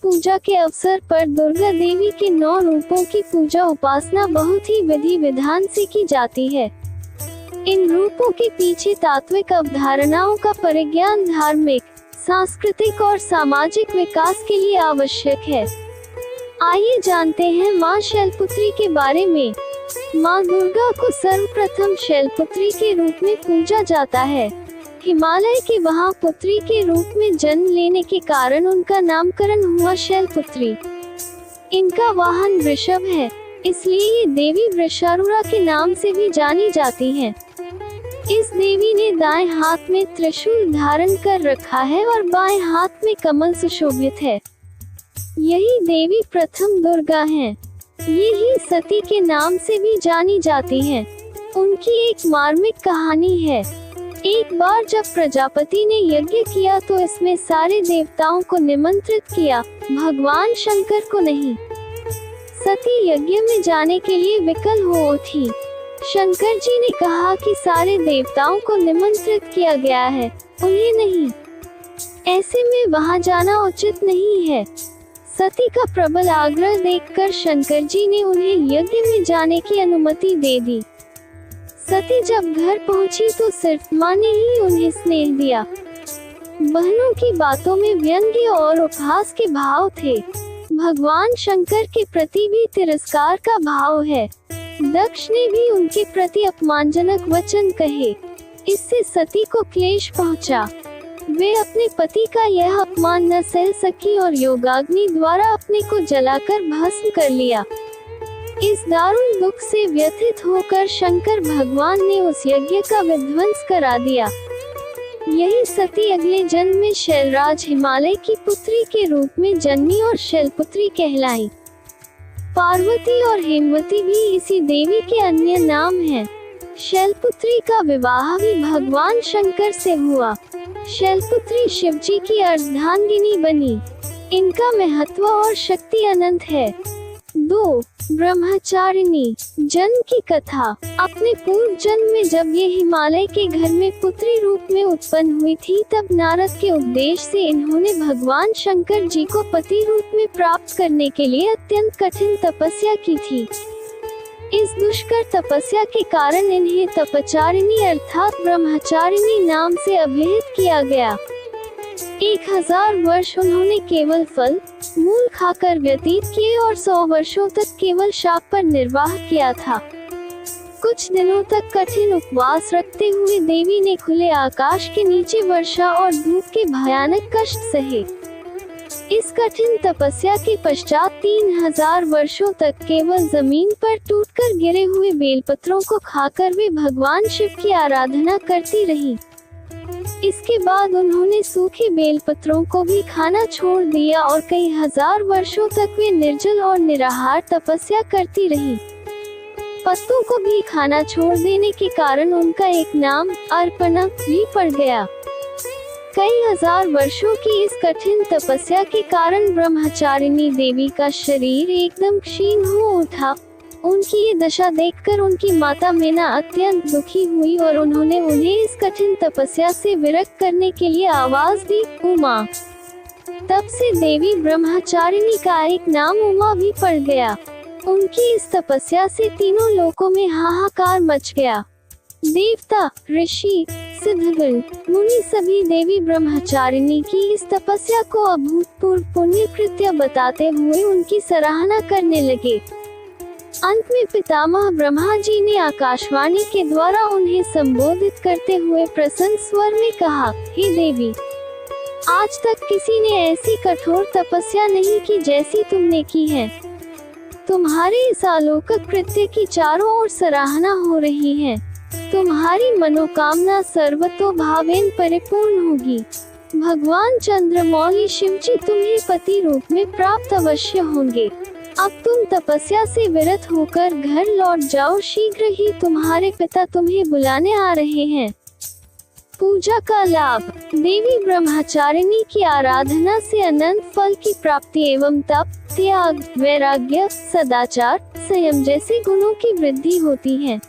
पूजा के अवसर पर दुर्गा देवी के 9 रूपों की पूजा उपासना बहुत ही विधि विधान से की जाती है। इन रूपों के पीछे तात्विक अवधारणाओं का परिज्ञान धार्मिक, सांस्कृतिक और सामाजिक विकास के लिए आवश्यक है। आइए जानते हैं माँ शैलपुत्री के बारे में। माँ दुर्गा को सर्वप्रथम शैलपुत्री के रूप में पूजा जाता है। हिमालय के वहाँ पुत्री के रूप में जन्म लेने के कारण उनका नामकरण हुआ शैलपुत्री। इनका वाहन वृषभ है, इसलिए ये देवी वृषारूढ़ा के नाम से भी जानी जाती हैं। इस देवी ने दाएं हाथ में त्रिशूल धारण कर रखा है और बाएं हाथ में कमल सुशोभित है। यही देवी प्रथम दुर्गा हैं। ये ही सती के नाम से भी जानी जाती हैं। उनकी एक मार्मिक कहानी है। एक बार जब प्रजापति ने यज्ञ किया तो इसमें सारे देवताओं को निमंत्रित किया, भगवान शंकर को नहीं। सती यज्ञ में जाने के लिए विकल हो उठी। शंकर जी ने कहा कि सारे देवताओं को निमंत्रित किया गया है, उन्हें नहीं। ऐसे में वहां जाना उचित नहीं है। सती का प्रबल आग्रह देखकर शंकर जी ने उन्हें यज्ञ में जाने की अनुमति दे दी। सती जब घर पहुंची तो सिर्फ माँ ने ही उन्हें स्नेह दिया। बहनों की बातों में व्यंग्य और उपहास के भाव थे। भगवान शंकर के प्रति भी तिरस्कार का भाव है। दक्ष ने भी उनके प्रति अपमानजनक वचन कहे। इससे सती को क्लेश पहुंचा। वे अपने पति का यह अपमान न सह सकी और योगाग्नि द्वारा अपने को जलाकर भस्म कर लिया। इस दारुण दुख से व्यथित होकर शंकर भगवान ने उस यज्ञ का विध्वंस करा दिया। यही सती अगले जन्म में शैलराज हिमालय की पुत्री के रूप में जन्मी और शैलपुत्री कहलाई। पार्वती और हेमवती भी इसी देवी के अन्य नाम हैं। शैलपुत्री का विवाह भी भगवान शंकर से हुआ। शैलपुत्री शिवजी की अर्धांगिनी बनी। इनका महत्व और शक्ति अनंत है। 2. ब्रह्मचारिणी। जन्म की कथा। अपने पूर्व जन्म में जब ये हिमालय के घर में पुत्री रूप में उत्पन्न हुई थी तब नारद के उपदेश से इन्होंने भगवान शंकर जी को पति रूप में प्राप्त करने के लिए अत्यंत कठिन तपस्या की थी। इस दुष्कर तपस्या के कारण इन्हें तपचारिणी अर्थात ब्रह्मचारिणी नाम से अभिहित किया गया। 1000 वर्ष उन्होंने केवल फल मूल खाकर व्यतीत किए और 100 वर्षों तक केवल शाक पर निर्वाह किया था। कुछ दिनों तक कठिन उपवास रखते हुए देवी ने खुले आकाश के नीचे वर्षा और धूप के भयानक कष्ट सहे। इस कठिन तपस्या के पश्चात 3000 वर्षों तक केवल जमीन पर टूटकर गिरे हुए बेलपत्रों को खाकर वे भगवान शिव की आराधना करती रही। इसके बाद उन्होंने सूखे बेलपत्रों को भी खाना छोड़ दिया और कई हजार वर्षों तक वे निर्जल और निराहार तपस्या करती रही। पत्तों को भी खाना छोड़ देने के कारण उनका एक नाम अर्पणा भी पड़ गया। कई हजार वर्षों की इस कठिन तपस्या के कारण ब्रह्मचारिणी देवी का शरीर एकदम क्षीण हो उठा। उनकी ये दशा देखकर उनकी माता मीना अत्यंत दुखी हुई और उन्होंने उन्हें इस कठिन तपस्या से विरक्त करने के लिए आवाज दी, उमा। तब से देवी ब्रह्मचारिणी का एक नाम उमा भी पड़ गया। उनकी इस तपस्या से तीनों लोकों में हाहाकार मच गया। देवता, ऋषि, सिद्धगण, मुनि सभी देवी ब्रह्मचारिणी की इस तपस्या को अभूतपूर्व पुण्य कृत्य बताते हुए उनकी सराहना करने लगे। अंत में पितामह ब्रह्मा जी ने आकाशवाणी के द्वारा उन्हें संबोधित करते हुए प्रसन्न स्वर में कहा, हे देवी, आज तक किसी ने ऐसी कठोर तपस्या नहीं की जैसी तुमने की है। तुम्हारे इस अलौकिक कृत्य की चारों ओर सराहना हो रही है। तुम्हारी मनोकामना सर्वतो भावेन परिपूर्ण होगी। भगवान चंद्रमौली शिवजी तुम्हें पति रूप में प्राप्त अवश्य होंगे। अब तुम तपस्या से विरत होकर घर लौट जाओ, शीघ्र ही तुम्हारे पिता तुम्हें बुलाने आ रहे हैं। पूजा का लाभ। देवी ब्रह्मचारिणी की आराधना से अनंत फल की प्राप्ति एवं तप, त्याग, वैराग्य, सदाचार, संयम जैसे गुणों की वृद्धि होती है।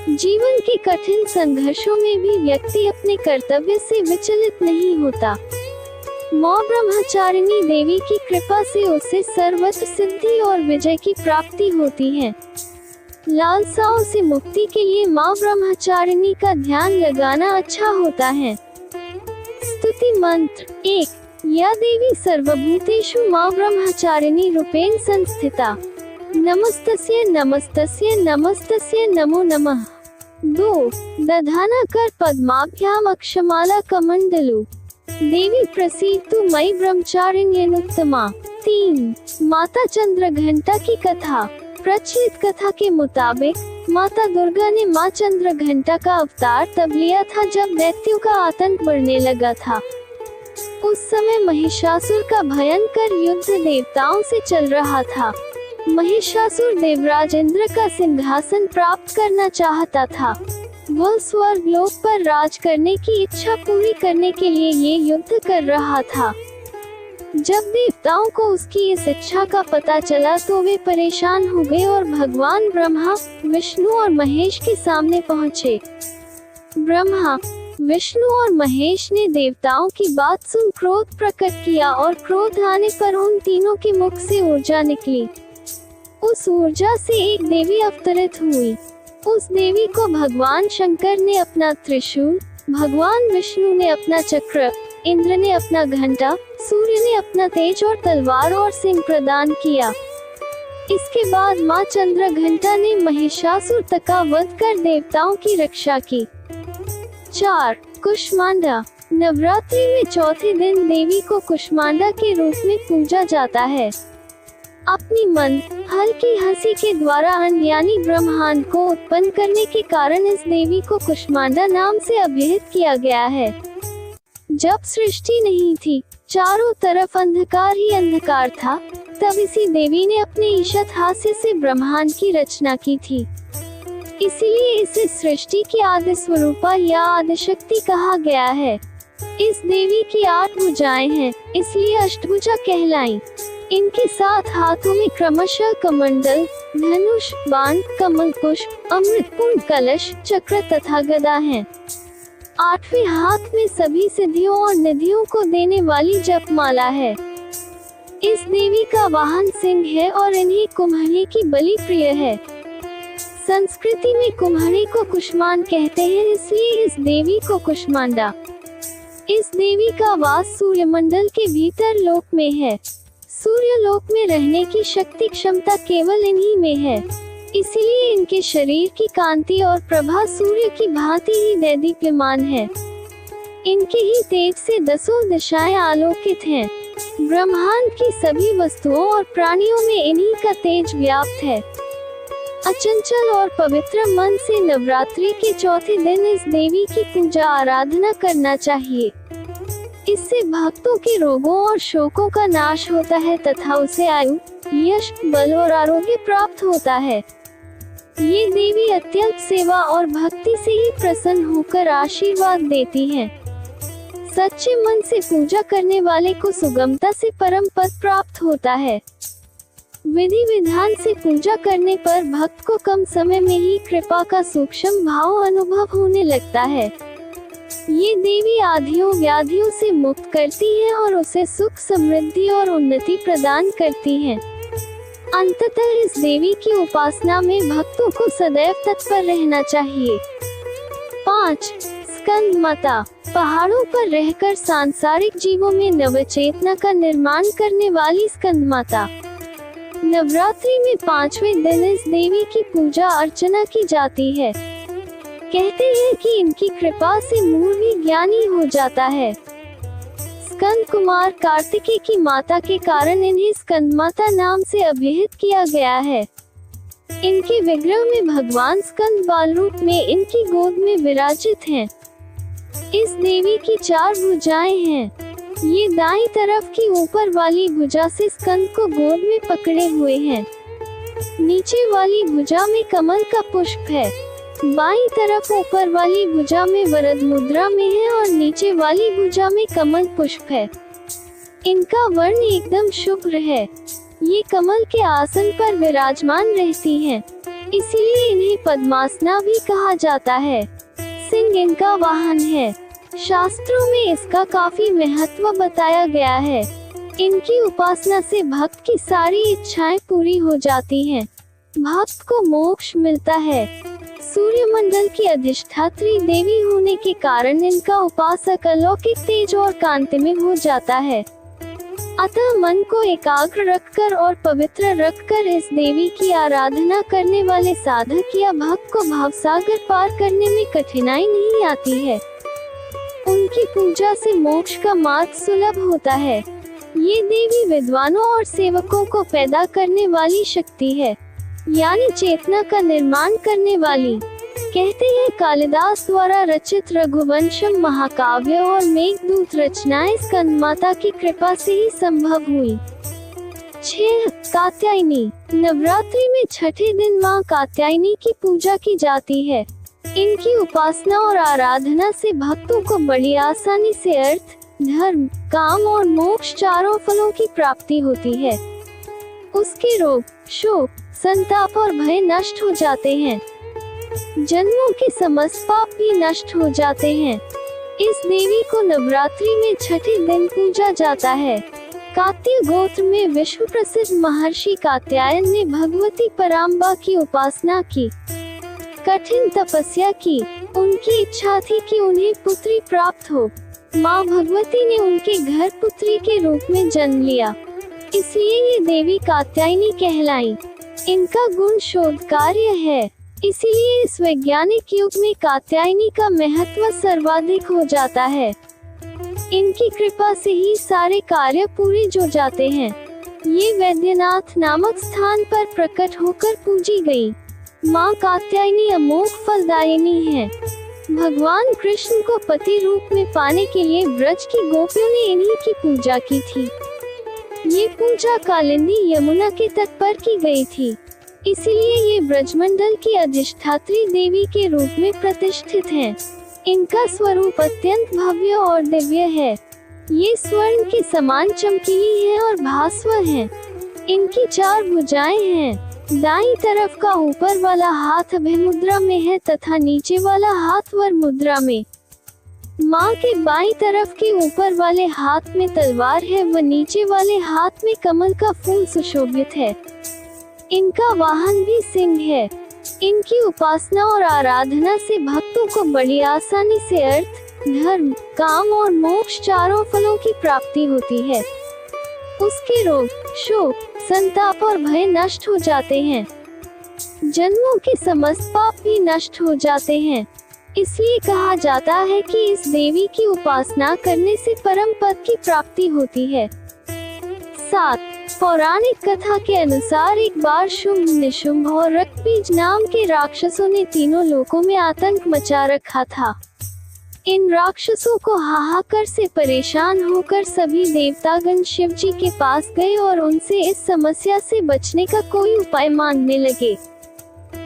जीवन के कठिन संघर्षों में भी व्यक्ति अपने कर्तव्य से विचलित नहीं होता। माँ ब्रह्मचारिणी देवी की कृपा से उसे सर्वत्र सिद्धि और विजय की प्राप्ति होती है। लालसाओं से मुक्ति के लिए माँ ब्रह्मचारिणी का ध्यान लगाना अच्छा होता है। स्तुति मंत्र 1। या देवी सर्वभूतेषु माँ ब्रह्मचारिणी रूपेण संस्थिता, नमस्तस्यै नमस्तस्यै नमस्तस्यै नमो नमः। 2। दधाना कर पद्माभ्याम अक्षमाला कमंडलु, देवी प्रसीदतु मयि ब्रह्मचारिण्यनुत्तमा। 3। माता चंद्र घंटा की कथा। प्रचलित कथा के मुताबिक माता दुर्गा ने माँ चंद्र घंटा का अवतार तब लिया था जब दैत्यों का आतंक बढ़ने लगा था। उस समय महिषासुर का भयंकर युद्ध देवताओं से चल रहा था। महिषासुर देवराज इंद्र का सिंहासन प्राप्त करना चाहता था। वह स्वर्ग लोक पर राज करने की इच्छा पूरी करने के लिए ये युद्ध कर रहा था। जब देवताओं को उसकी इस इच्छा का पता चला तो वे परेशान हो गए और भगवान ब्रह्मा, विष्णु और महेश के सामने पहुँचे। ब्रह्मा, विष्णु और महेश ने देवताओं की बात सुन क्रोध प्रकट किया और क्रोध आने पर उन तीनों के मुख से ऊर्जा निकली। उस ऊर्जा से एक देवी अवतरित हुई। उस देवी को भगवान शंकर ने अपना त्रिशूल, भगवान विष्णु ने अपना चक्र, इंद्र ने अपना घंटा, सूर्य ने अपना तेज और तलवार और सिंह प्रदान किया। इसके बाद माँ चंद्र घंटा ने महिषासुर का वध कर देवताओं की रक्षा की। 4। कुष्मांडा। नवरात्रि में चौथे दिन देवी को कुष्मांडा के रूप में पूजा जाता है। अपनी मन हल्की हंसी के द्वारा अन्न यानी ब्रह्मांड को उत्पन्न करने के कारण इस देवी को कुष्मांडा नाम से अभिहित किया गया है। जब सृष्टि नहीं थी, चारों तरफ अंधकार ही अंधकार था, तब इसी देवी ने अपने ईशत हास्य से ब्रह्मांड की रचना की थी। इसीलिए इसे सृष्टि की आदि स्वरूपा या आदिशक्ति कहा गया है। इस देवी की 8 भुजाएं हैं, इसलिए अष्टभुजा कहलाई। इनके 7 हाथों में क्रमशः कमंडल, धनुष, बाण, कमल पुष्प, अमृतपूर्ण कलश, चक्र तथा गदा हैं। 8वें हाथ में सभी सिद्धियों और निधियों को देने वाली जपमाला है। इस देवी का वाहन सिंह है और इन्हें कुम्हरे की बलि प्रिय है। संस्कृति में कुम्हरे को कुष्मांड कहते हैं, इसलिए इस देवी को कुष्मांडा। इस देवी का वास सूर्यमंडल के भीतर लोक में है। सूर्य लोक में रहने की शक्ति क्षमता केवल इन्हीं में है, इसीलिए इनके शरीर की कांति और प्रभा सूर्य की भांति ही दैदीप्यमान है। इनके ही तेज से 10 दिशाएं आलोकित हैं। ब्रह्मांड की सभी वस्तुओं और प्राणियों में इन्हीं का तेज व्याप्त है। अचंचल और पवित्र मन से नवरात्रि के चौथे दिन इस देवी की पूजा आराधना करना चाहिए। इससे भक्तों के रोगों और शोकों का नाश होता है तथा उसे आयु, यश, बल और आरोग्य प्राप्त होता है। ये देवी अत्यल्प सेवा और भक्ति से ही प्रसन्न होकर आशीर्वाद देती हैं। सच्चे मन से पूजा करने वाले को सुगमता से परम पद प्राप्त होता है। विधि विधान से पूजा करने पर भक्त को कम समय में ही कृपा का सूक्ष्म भाव अनुभव होने लगता है। ये देवी आधियों व्याधियों से मुक्त करती है और उसे सुख, समृद्धि और उन्नति प्रदान करती हैं। अंततः इस देवी की उपासना में भक्तों को सदैव तत्पर रहना चाहिए। 5. स्कंद माता। पहाड़ों पर रहकर सांसारिक जीवों में नवचेतना का निर्माण करने वाली स्कंद माता। नवरात्रि में 5वें दिन इस देवी की पूजा अर्चना की जाती है। कहते हैं कि इनकी कृपा से मूढ़ भी ज्ञानी हो जाता है। स्कंद कुमार कार्तिकेय की माता के कारण इन्हें स्कंद माता नाम से अभिहित किया गया है। इनके विग्रह में भगवान स्कंद बाल रूप में इनकी गोद में विराजित हैं। इस देवी की 4 भुजाएं हैं। ये दाईं तरफ की ऊपर वाली भुजा से स्कंद को गोद में पकड़े हुए हैं। नीचे वाली भुजा में कमल का पुष्प है। बाईं तरफ ऊपर वाली भुजा में वरद मुद्रा में है और नीचे वाली भुजा में कमल पुष्प है। इनका वर्ण एकदम शुभ्र है। ये कमल के आसन पर विराजमान रहती हैं, इसीलिए इन्हें पद्मासना भी कहा जाता है। सिंह इनका वाहन है। शास्त्रों में इसका काफी महत्व बताया गया है। इनकी उपासना से भक्त की सारी इच्छाएं पूरी हो जाती हैं। भक्त को मोक्ष मिलता है। सूर्यमंडल की अधिष्ठात्री देवी होने के कारण इनका उपासक अलौकिक तेज और कांति में हो जाता है। अतः मन को एकाग्र रखकर और पवित्र रखकर इस देवी की आराधना करने वाले साधक या भक्त को भवसागर पार करने में कठिनाई नहीं आती है। उनकी पूजा से मोक्ष का मार्ग सुलभ होता है। ये देवी विद्वानों और सेवकों को पैदा करने वाली शक्ति है, यानी चेतना का निर्माण करने वाली। कहते हैं कालिदास द्वारा रचित रघुवंशम महाकाव्य और मेघदूत रचनाएं स्कंदमाता की कृपा से ही संभव हुई। 6. कात्यायनी। नवरात्रि में छठे दिन मां कात्यायनी की पूजा की जाती है। इनकी उपासना और आराधना से भक्तों को बड़ी आसानी से अर्थ, धर्म, काम और मोक्ष चारों फलों की प्राप्ति होती है। उसके रोग, शोक, संताप और भय नष्ट हो जाते हैं। जन्मों के समस्त पाप भी नष्ट हो जाते हैं। इस देवी को नवरात्रि में छठे दिन पूजा जाता है। कात्य गोत्र में विश्व प्रसिद्ध महर्षि कात्यायन ने भगवती पराम्बा की उपासना की, कठिन तपस्या की। उनकी इच्छा थी कि उन्हें पुत्री प्राप्त हो। माँ भगवती ने उनके घर पुत्री के रूप में जन्म लिया, इसलिए ये देवी कात्यायनी कहलाई। इनका गुण शोध कार्य है, इसीलिए इस वैज्ञानिक युग में कात्यायनी का महत्व सर्वाधिक हो जाता है। इनकी कृपा से ही सारे कार्य पूरे हो जाते हैं। ये वैद्यनाथ नामक स्थान पर प्रकट होकर पूजी गई। माँ कात्यायनी अमोघ फलदायिनी है। भगवान कृष्ण को पति रूप में पाने के लिए ब्रज की गोपियों ने इन्हीं की पूजा की थी। ये पूजा कालिंदी यमुना के तट पर की गई थी, इसीलिए ये ब्रजमंडल की अधिष्ठात्री देवी के रूप में प्रतिष्ठित हैं। इनका स्वरूप अत्यंत भव्य और दिव्य है। ये स्वर्ण के समान चमकीली है और भास्वर है। इनकी 4 भुजाएं हैं। दाईं तरफ का ऊपर वाला हाथ अभय मुद्रा में है तथा नीचे वाला हाथ वर मुद्रा में। माँ के बाईं तरफ के ऊपर वाले हाथ में तलवार है व नीचे वाले हाथ में कमल का फूल सुशोभित है। इनका वाहन भी सिंह है। इनकी उपासना और आराधना से भक्तों को बड़ी आसानी से अर्थ, धर्म, काम और मोक्ष चारों फलों की प्राप्ति होती है। उसके रोग, शोक, संताप और भय नष्ट हो जाते हैं। जन्मों के समस्त पाप भी नष्ट हो जाते हैं। इसलिए कहा जाता है कि इस देवी की उपासना करने से परम पद की प्राप्ति होती है। 7. पौराणिक कथा के अनुसार एक बार शुंभ, निशुंभ और रक्तबीज नाम के राक्षसों ने तीनों लोकों में आतंक मचा रखा था। इन राक्षसों को हाहाकार से परेशान होकर सभी देवतागण शिव जी के पास गए और उनसे इस समस्या से बचने का कोई उपाय मांगने लगे।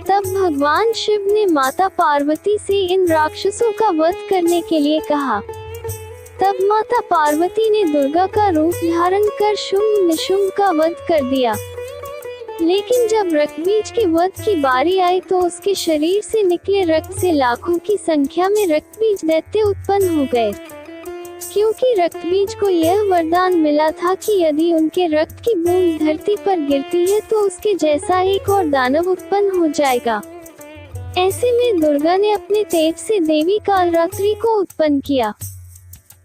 तब भगवान शिव ने माता पार्वती से इन राक्षसों का वध करने के लिए कहा। तब माता पार्वती ने दुर्गा का रूप धारण कर शुंभ निशुंभ का वध कर दिया। लेकिन जब रक्तबीज के वध की बारी आई तो उसके शरीर से निकले रक्त से लाखों की संख्या में रक्तबीज दैत्य उत्पन्न हो गए, क्योंकि रक्तबीज को यह वरदान मिला था कि यदि उनके रक्त की बूंद धरती पर गिरती है तो उसके जैसा एक और दानव उत्पन्न हो जाएगा। ऐसे में दुर्गा ने अपने तेज से देवी कालरात्रि को उत्पन्न किया।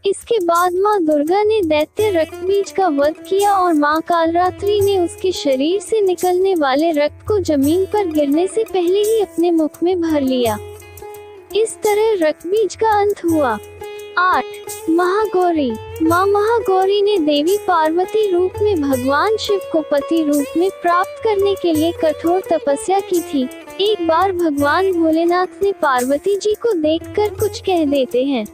इसके बाद माँ दुर्गा ने दैत्य रक्तबीज का वध किया और माँ कालरात्रि ने उसके शरीर से निकलने वाले रक्त को जमीन पर गिरने से पहले ही अपने मुख में भर लिया। इस तरह रक्तबीज का अंत हुआ। 8. महागौरी। माँ महागौरी ने देवी पार्वती रूप में भगवान शिव को पति रूप में प्राप्त करने के लिए कठोर तपस्या की थी। एक बार भगवान भोलेनाथ ने पार्वती जी को देखकर कुछ कह देते हैं,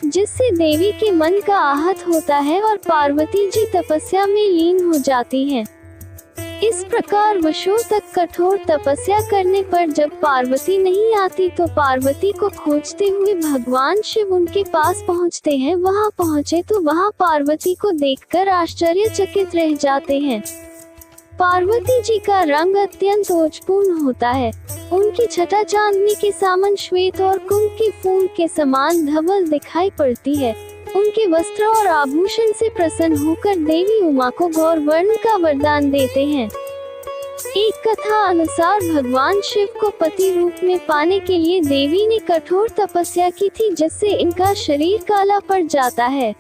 जिससे देवी के मन का आहत होता है और पार्वती जी तपस्या में लीन हो जाती हैं। इस प्रकार वर्षों तक कठोर तपस्या करने पर जब पार्वती नहीं आती तो पार्वती को खोजते हुए भगवान शिव उनके पास पहुंचते हैं। वहां पहुंचे तो वहां पार्वती को देखकर आश्चर्यचकित रह जाते हैं। पार्वती जी का रंग अत्यंत ओजपूर्ण होता है। उनकी छटा चांदनी के समान श्वेत और कुंभ के फूल के समान धवल दिखाई पड़ती है। उनके वस्त्र और आभूषण से प्रसन्न होकर देवी उमा को गौर वर्ण का वरदान देते हैं। एक कथा अनुसार भगवान शिव को पति रूप में पाने के लिए देवी ने कठोर तपस्या की थी, जिससे इनका शरीर काला पड़ जाता है।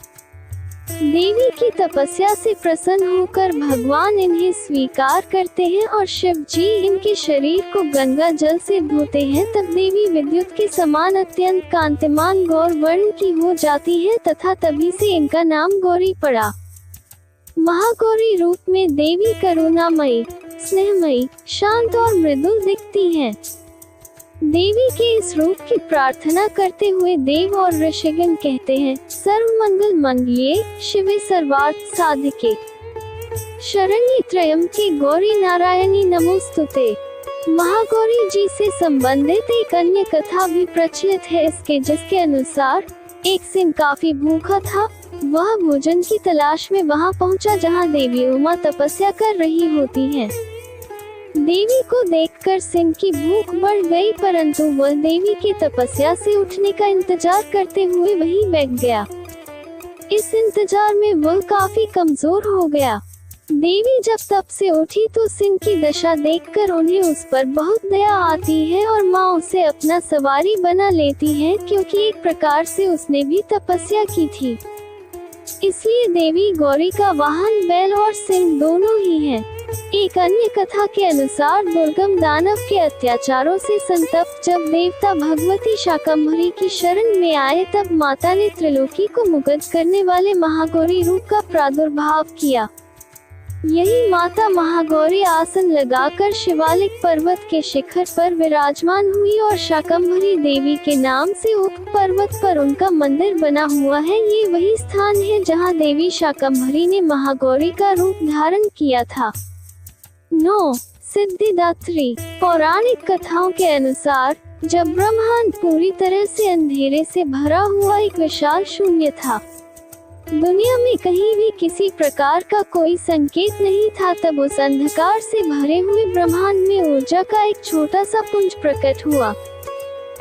देवी की तपस्या से प्रसन्न होकर भगवान इन्हें स्वीकार करते हैं और शिव जी इनके शरीर को गंगा जल से धोते हैं। तब देवी विद्युत के समान अत्यंत कांतिमान गौर वर्ण की हो जाती है तथा तभी से इनका नाम गौरी पड़ा। महागौरी रूप में देवी करुणामयी, स्नेहमयी, शांत और मृदुल दिखती हैं। देवी के इस रूप की प्रार्थना करते हुए देव और ऋषिगण कहते हैं, सर्व मंगल मंगल्ये शिवे सर्वार्थ साधिके शरण्ये त्र्यंबके गौरी नारायणी नमोस्तुते। महागौरी जी से संबंधित एक अन्य कथा भी प्रचलित है जिसके अनुसार एक सिंह काफी भूखा था। वह भोजन की तलाश में वहां पहुंचा जहां देवी उमा तपस्या कर रही होती हैं। देवी को देखकर सिंह की भूख बढ़ गई, परंतु वह देवी की तपस्या से उठने का इंतजार करते हुए वहीं बैठ गया। इस इंतजार में वह काफी कमजोर हो गया। देवी जब तप से उठी तो सिंह की दशा देखकर उन्हें उस पर बहुत दया आती है और माँ उसे अपना सवारी बना लेती है, क्योंकि एक प्रकार से उसने भी तपस्या की थी। इसलिए देवी गौरी का वाहन बैल और सिंह दोनों ही हैं। एक अन्य कथा के अनुसार दुर्गम दानव के अत्याचारों से संतप्त जब देवता भगवती शाकंभरी की शरण में आए, तब माता ने त्रिलोकी को मुग्ध करने वाले महागौरी रूप का प्रादुर्भाव किया। यही माता महागौरी आसन लगाकर शिवालिक पर्वत के शिखर पर विराजमान हुई और शाकंभरी देवी के नाम से उक्त पर्वत पर उनका मंदिर बना हुआ है। ये वही स्थान है जहां देवी शाकंभरी ने महागौरी का रूप धारण किया था। 9. सिद्धिदात्री। पौराणिक कथाओं के अनुसार जब ब्रह्मांड पूरी तरह से अंधेरे से भरा हुआ एक विशाल शून्य था, दुनिया में कहीं भी किसी प्रकार का कोई संकेत नहीं था, तब उस अंधकार से भरे हुए ब्रह्मांड में ऊर्जा का एक छोटा सा पुंज प्रकट हुआ।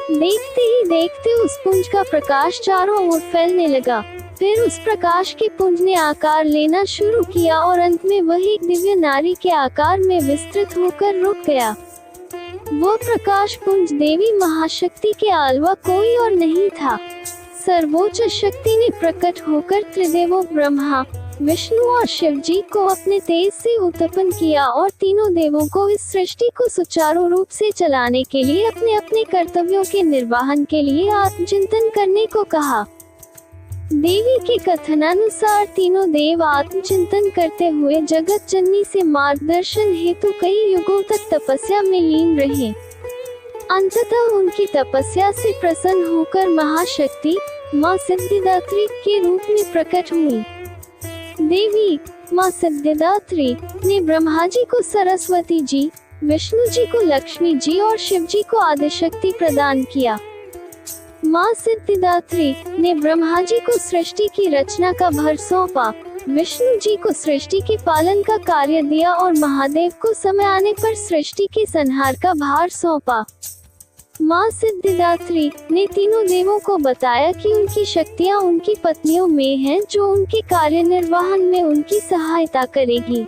देखते ही देखते उस पुंज का प्रकाश चारों ओर फैलने लगा। फिर उस प्रकाश के पुंज ने आकार लेना शुरू किया और अंत में वह एक दिव्य नारी के आकार में विस्तृत होकर रुक गया। वह प्रकाश पुंज देवी महाशक्ति के अलावा कोई और नहीं था। सर्वोच्च शक्ति ने प्रकट होकर त्रिदेवों ब्रह्मा, विष्णु और शिव जी को अपने तेज से उत्पन्न किया और तीनों देवों को इस सृष्टि को सुचारू रूप से चलाने के लिए अपने अपने कर्तव्यों के निर्वहन के लिए आत्मचिंतन करने को कहा। देवी के कथनानुसार तीनों देव आत्मचिंतन करते हुए जगत जननी से मार्गदर्शन हेतु कई युगों तक तपस्या में लीन रहे। अंततः उनकी तपस्या से प्रसन्न होकर महाशक्ति माँ सिद्धिदात्री के रूप में प्रकट हुई। देवी माँ सिद्धिदात्री ने ब्रह्मा जी को सरस्वती जी, विष्णु जी को लक्ष्मी जी और शिव जी को आदिशक्ति प्रदान किया। माँ सिद्धिदात्री ने ब्रह्मा जी को सृष्टि की रचना का भार सौंपा, विष्णु जी को सृष्टि के पालन का कार्य दिया और महादेव को समय आने पर सृष्टि के संहार का भार सौंपा। माँ सिद्धिदात्री ने तीनों देवों को बताया कि उनकी शक्तियाँ उनकी पत्नियों में हैं, जो उनके कार्य निर्वहन में उनकी सहायता करेगी।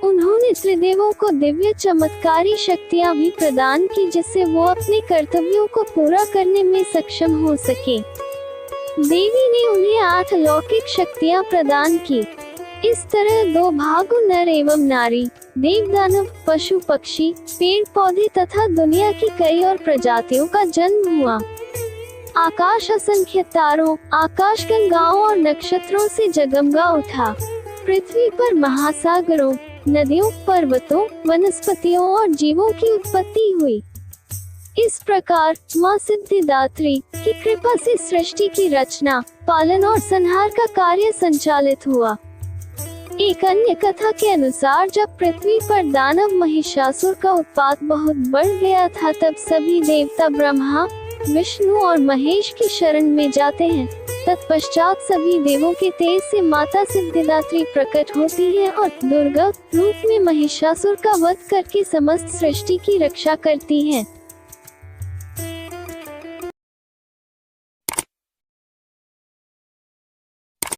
उन्होंने त्रिदेवों को दिव्य चमत्कारी शक्तियाँ भी प्रदान की, जिससे वो अपने कर्तव्यों को पूरा करने में सक्षम हो सके। देवी ने उन्हें 8 लौकिक शक्तियाँ प्रदान की। इस तरह 2 भागों नर एवं नारी, देव दानव, पशु पक्षी, पेड़ पौधे तथा दुनिया की कई और प्रजातियों का जन्म हुआ। आकाश असंख्य तारों, आकाश गंगाओं और नक्षत्रों से जगमगा उठा। पृथ्वी पर महासागरों, नदियों, पर्वतों, वनस्पतियों और जीवों की उत्पत्ति हुई। इस प्रकार माँ सिद्धिदात्री की कृपा से सृष्टि की रचना, पालन और संहार का कार्य संचालित हुआ। एक अन्य कथा के अनुसार जब पृथ्वी पर दानव महिषासुर का उत्पात बहुत बढ़ गया था, तब सभी देवता ब्रह्मा, विष्णु और महेश की शरण में जाते हैं। तत्पश्चात सभी देवों के तेज से माता सिद्धिदात्री प्रकट होती है और दुर्गा रूप में महिषासुर का वध करके समस्त सृष्टि की रक्षा करती हैं।